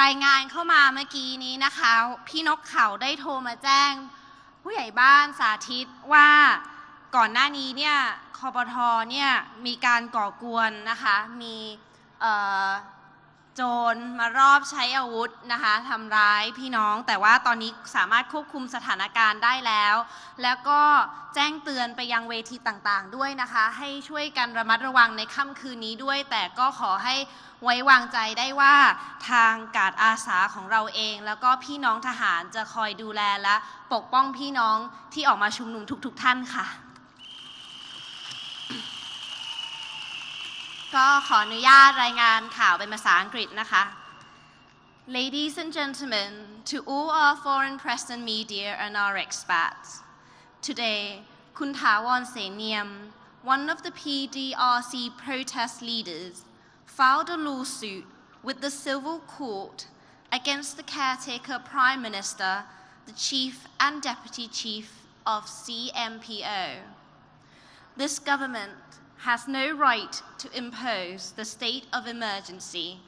รายงานเข้ามาเมื่อกี้นี้นะคะพี่นกเขาได้โทรมาแจ้งผู้ใหญ่บ้านสาธิตว่าก่อนหน้านี้เนี่ยคปท.เนี่ยมีการก่อกวนนะคะมีโจรมารอบใช้อาวุธนะคะทำร้ายพี่น้องแต่ว่าตอนนี้สามารถควบคุมสถานการณ์ได้แล้วก็แจ้งเตือนไปยังเวทีต่างๆด้วยนะคะให้ช่วยกันระมัดระวังในค่ำคืนนี้ด้วยแต่ก็ขอให้ไว้วางใจได้ว่าทางการอาสาของเราเองแล้วก็พี่น้องทหารจะคอยดูแลและปกป้องพี่น้องที่ออกมาชุมนุมทุกๆท่านค่ะก็ขออนุญาตรายงานข่าวเป็นภาษาอังกฤษนะคะ Ladies and gentlemen, to all our foreign press and media and our expats, today, Kun Thawon Seniam, one of the PDRC protest leaders, filed a lawsuit with the civil court against the caretaker Prime Minister, the Chief and Deputy Chief of CMPO. This government has no right to impose the state of emergency,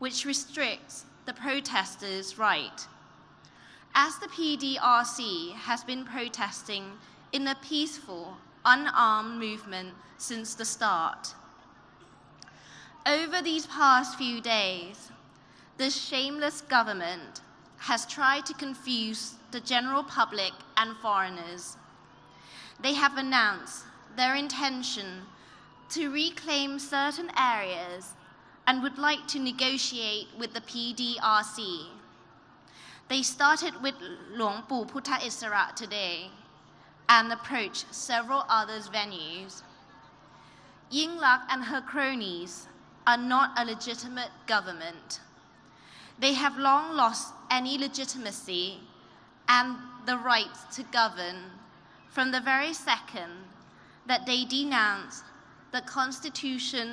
which restricts the protesters' right. As the PDRC has been protesting in a peaceful, unarmed movement since the start. Over these past few days, this shameless government has tried to confuse the general public and foreigners. They have announced their intention to reclaim certain areas and would like to negotiate with the PDRC. They started with Luang Pu Phutta Isara today and approached several other venues. Yingluck and her cronies are not a legitimate government. They have long lost any legitimacy and the right to govern from the very second that they denounce the Constitution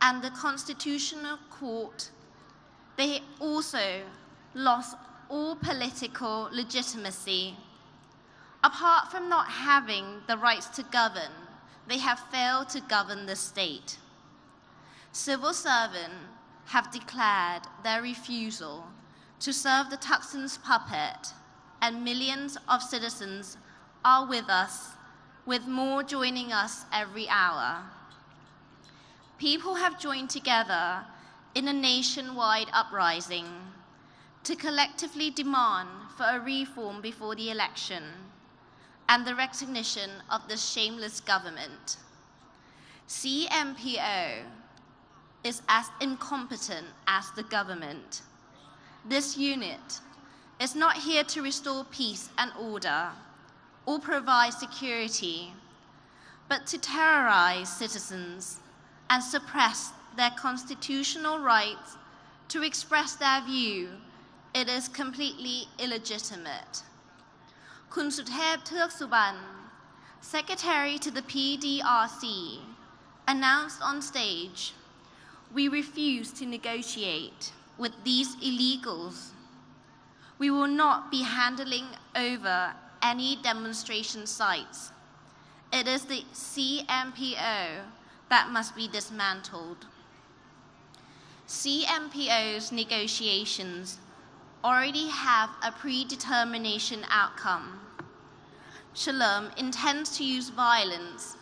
and the Constitutional Court. They also lost all political legitimacy. Apart from not having the rights to govern, they have failed to govern the state. Civil servants have declared their refusal to serve the Thaksin's puppet, and millions of citizens are with us, with more joining us every hour. People have joined together in a nationwide uprising to collectively demand for a reform before the election and the recognition of this shameless government. CMPO is as incompetent as the government. This unit is not here to restore peace and order or provide security, but to terrorize citizens and suppress their constitutional rights to express their view. It is completely illegitimate. Kun Suthep Thuk Suban, Secretary to the PDRC, announced on stage, "We refuse to negotiate with these illegals. We will not be handling over any demonstration sites. It is the CMPO that must be dismantled." CMPO's negotiations already have a predetermination outcome. Shalom intends to use violence,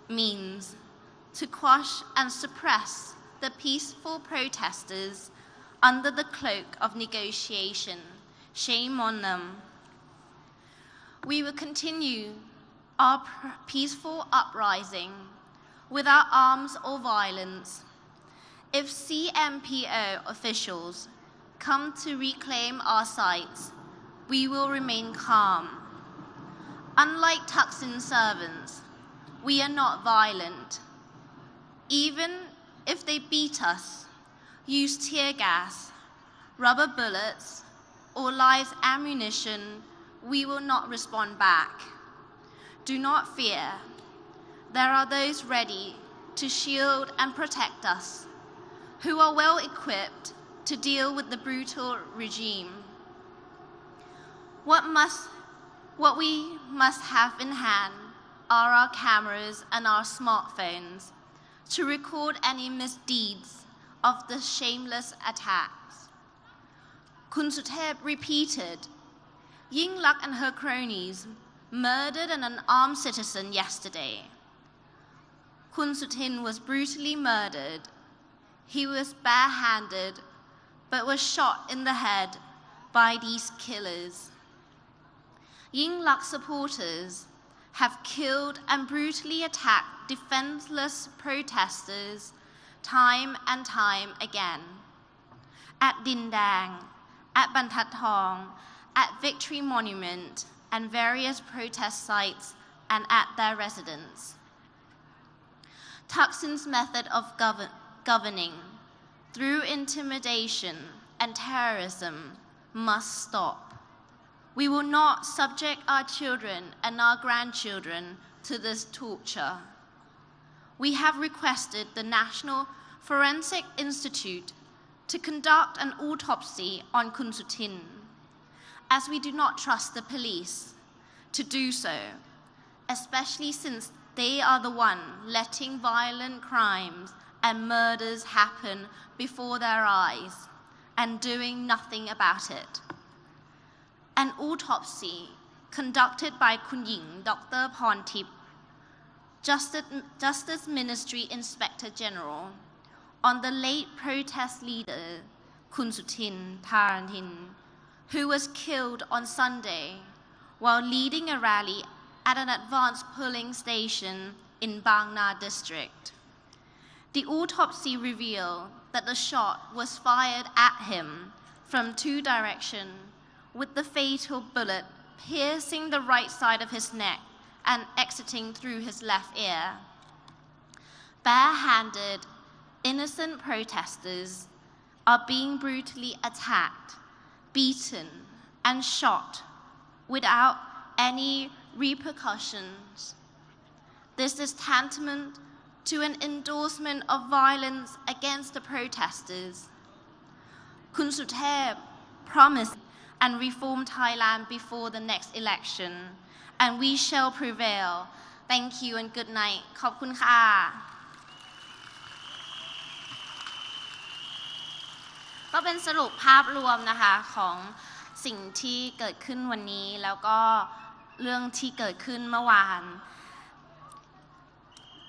means to quash and suppress the peaceful protesters under the cloak of negotiation. Shame on them. We will continue our peaceful uprising without arms or violence. If CMPO officials come to reclaim our sites, we will remain calm. Unlike Thaksin servants, we are not violent. Even if they beat us, use tear gas, rubber bullets, or live ammunition, we will not respond back. Do not fear. There are those ready to shield and protect us, who are well equipped to deal with the brutal regime. What we must have in hand are our cameras and our smartphones to record any misdeeds of the shameless attacks. Kun Suthep repeated, Yingluck and her cronies murdered an unarmed citizen yesterday. Kun Sutin was brutally murdered. He was barehanded, but was shot in the head by these killers. Yingluck supporters have killed and brutally attacked defenseless protesters time and time again. At Dindang, at Bantat Thong, at Victory Monument, and various protest sites, and at their residence. Thaksin's method of governing through intimidation and terrorism must stop. We will not subject our children and our grandchildren to this torture. We have requested the National Forensic Institute to conduct an autopsy on Kun Sutin, as we do not trust the police to do so, especially since they are the one letting violent crimes and murders happen before their eyes and doing nothing about it. An autopsy conducted by Kun Ying Dr. Porntip, Justice Ministry Inspector General, on the late protest leader Kun Sutin Tarantin, who was killed on Sunday while leading a rally at an advanced polling station in Bang Na district. The autopsy revealed that the shot was fired at him from two directions, with the fatal bullet piercing the right side of his neck and exiting through his left ear. Barehanded, innocent protesters are being brutally attacked, beaten, and shot without any repercussions. This is tantamount to an endorsement of violence against the protesters. Kun Suthep promised and reform Thailand before the next election, and we shall prevail. Thank you and good night. ขอบคุณค่ะก็เป็นสรุปภาพรวมนะคะของสิ่งที่เกิดขึ้นวันนี้แล้วก็เรื่องที่เกิดขึ้นเมื่อวาน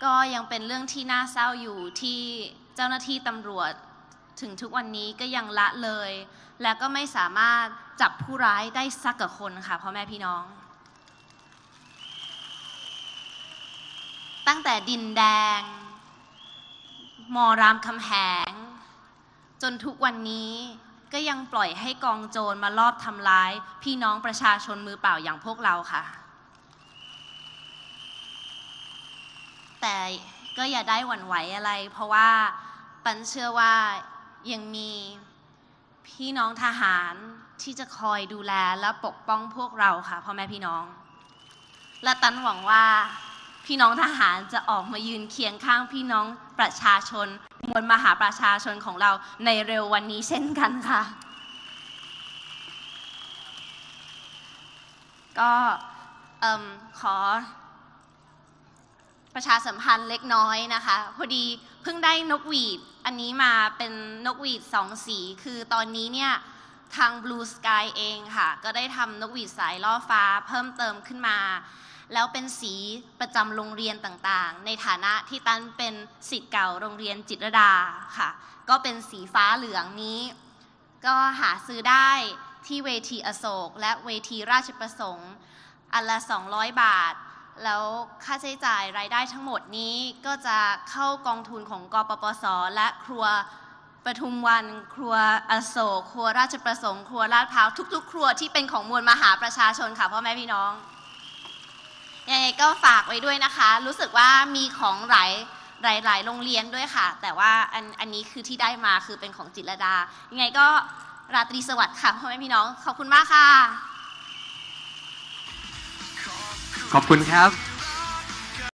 ก็ยังเป็นเรื่องที่น่าเศร้าอยู่ที่เจ้าหน้าที่ตำรวจถึงทุกวันนี้ก็ยังละเลยและก็ไม่สามารถจับผู้ร้ายได้สักคนค่ะพ่อแม่พี่น้องตั้งแต่ดินแดงมอรามคำแหงจนทุกวันนี้ก็ยังปล่อยให้กองโจรมาลอบทำร้ายพี่น้องประชาชนมือเปล่าอย่างพวกเราค่ะแต่ก็อย่าได้หวั่นไหวอะไรเพราะว่าปันเชื่อว่ายังมีพี่น้องทหารที่จะคอยดูแลและปกป้องพวกเราค่ะพ่อแม่พี่น้องและตันหวังว่าพี่น้องทหารจะออกมายืนเคียงข้างพี่น้องประชาชนมวลมหาประชาชนของเราในเร็ววันนี้เช่นกันค่ะก็ขอประชาสัมพันธ์เล็กน้อยนะคะพอดีเพิ่งได้นกหวีดอันนี้มาเป็นนกหวีด2 สีคือตอนนี้เนี่ยทาง Blue Sky เองค่ะก็ได้ทำนกหวีดสายล่อฟ้าเพิ่มเติมขึ้นมาแล้วเป็นสีประจำโรงเรียนต่างๆในฐานะที่ตันเป็นศิษย์เก่าโรงเรียนจิตรลดาค่ะก็เป็นสีฟ้าเหลืองนี้ก็หาซื้อได้ที่เวทีอโศกและเวทีราชประสงค์อันละ200 บาทแล้วค่าใช้จ่ายรายได้ทั้งหมดนี้ก็จะเข้ากองทุนของกปปสและครัวปทุมวันครัวอโศกครัวราชประสงค์ครัวลาดพร้าวทุกๆครัวที่เป็นของมวลมหาประชาชนค่ะพ่อแม่พี่น้องยังไงก็ฝากไว้ด้วยนะคะรู้สึกว่ามีของหลายโรงเรียนด้วยค่ะแต่ว่าอันนี้คือที่ได้มาคือเป็นของจิตรลดายังไงก็ราตรีสวัสดิ์ค่ะพ่อแม่พี่น้องขอบคุณมากค่ะขอบคุณครับ